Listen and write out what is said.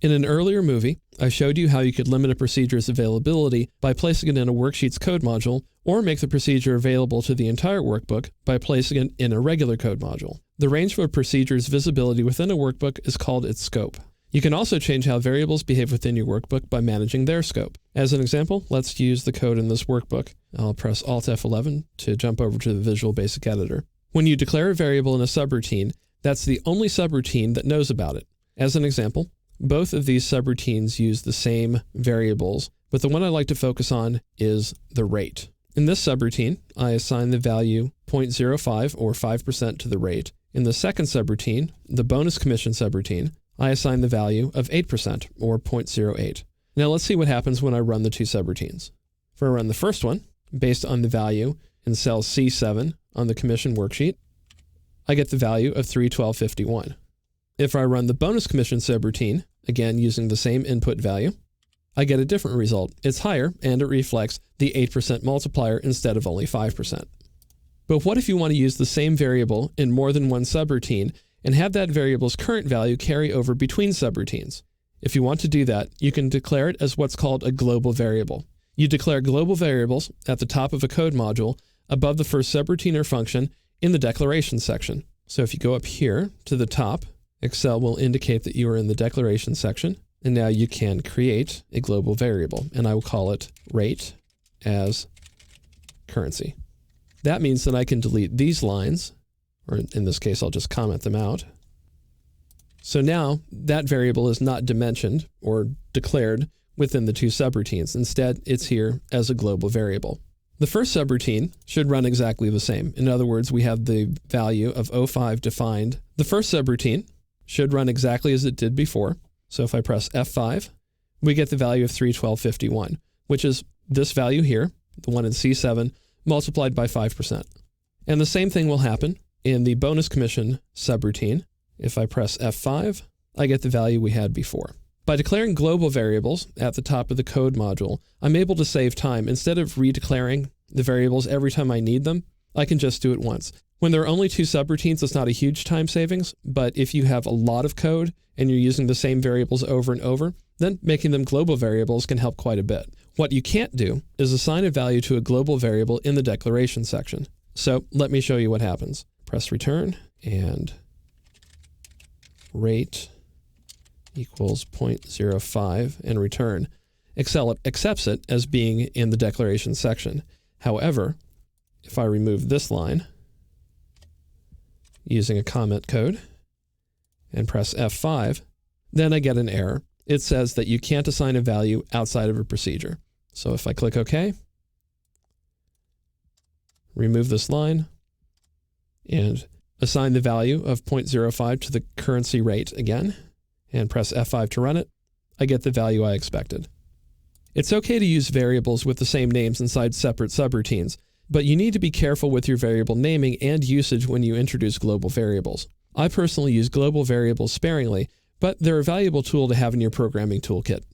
In an earlier movie, I showed you how you could limit a procedure's availability by placing it in a worksheet's code module, or make the procedure available to the entire workbook by placing it in a regular code module. The range of a procedure's visibility within a workbook is called its scope. You can also change how variables behave within your workbook by managing their scope. As an example, let's use the code in this workbook. I'll press Alt F11 to jump over to the Visual Basic Editor. When you declare a variable in a subroutine, that's the only subroutine that knows about it. As an example, both of these subroutines use the same variables, but the one I like to focus on is the rate. In this subroutine, I assign the value 0.05 or 5% to the rate. In the second subroutine, the bonus commission subroutine, I assign the value of 8% or 0.08. Now let's see what happens when I run the two subroutines. If I run the first one, based on the value in cell C7 on the commission worksheet, I get the value of 312.51. If I run the bonus commission subroutine, again using the same input value, I get a different result. It's higher and it reflects the 8% multiplier instead of only 5%. But what if you want to use the same variable in more than one subroutine and have that variable's current value carry over between subroutines? If you want to do that, you can declare it as what's called a global variable. You declare global variables at the top of a code module above the first subroutine or function in the declaration section. So if you go up here to the top, Excel will indicate that you are in the declaration section, and now you can create a global variable, and I will call it rate as currency. That means that I can delete these lines, or in this case, I'll just comment them out. So now that variable is not dimensioned or declared within the two subroutines. Instead, it's here as a global variable. The first subroutine should run exactly the same. In other words, we have the value of 05 defined. The first subroutine should run exactly as it did before. So if I press F5, we get the value of 312.51, which is this value here, the one in C7, multiplied by 5%. And the same thing will happen in the bonus commission subroutine. If I press F5, I get the value we had before. By declaring global variables at the top of the code module, I'm able to save time. Instead of redeclaring the variables every time I need them, I can just do it once. When there are only two subroutines, it's not a huge time savings, but if you have a lot of code and you're using the same variables over and over, then making them global variables can help quite a bit. What you can't do is assign a value to a global variable in the declaration section. So let me show you what happens. Press return and rate equals 0.05 and return. Excel accepts it as being in the declaration section. However, if I remove this line using a comment code and press F5, then I get an error. It says that you can't assign a value outside of a procedure. So if I click OK, remove this line, and assign the value of 0.05 to the currency rate again, and press F5 to run it, I get the value I expected. It's okay to use variables with the same names inside separate subroutines, but you need to be careful with your variable naming and usage when you introduce global variables. I personally use global variables sparingly, but they're a valuable tool to have in your programming toolkit.